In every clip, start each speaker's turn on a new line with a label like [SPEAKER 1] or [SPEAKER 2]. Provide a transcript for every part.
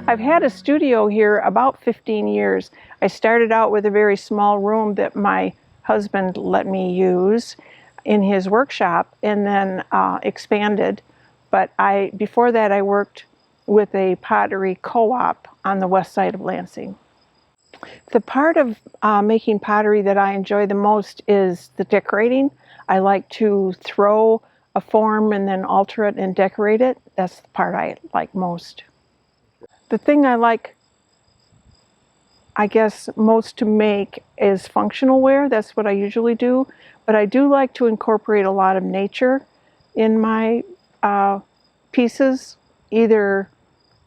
[SPEAKER 1] I've had a studio here about 15 years. I started out with a very small room that my husband let me use in his workshop, and then expanded. But before that I worked with a pottery co-op on the west side of Lansing. The part of making pottery that I enjoy the most is the decorating. I like to throw a form and then alter it and decorate it. That's the part I like most. The thing I like, I guess, most to make is functional ware. That's what I usually do. But I do like to incorporate a lot of nature in my pieces, either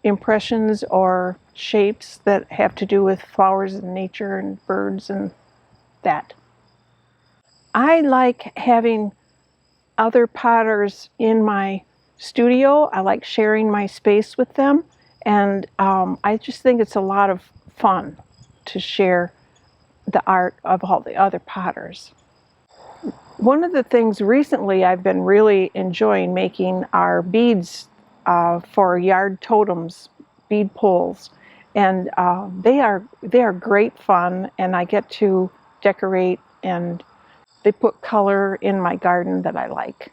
[SPEAKER 1] impressions or shapes that have to do with flowers and nature and birds and that. I like having other potters in my studio. I like sharing my space with them, and I just think it's a lot of fun to share the art of all the other potters. One of the things recently I've been really enjoying making are beads for yard totems, bead poles, and they are great fun, and I get to decorate, and they put color in my garden that I like.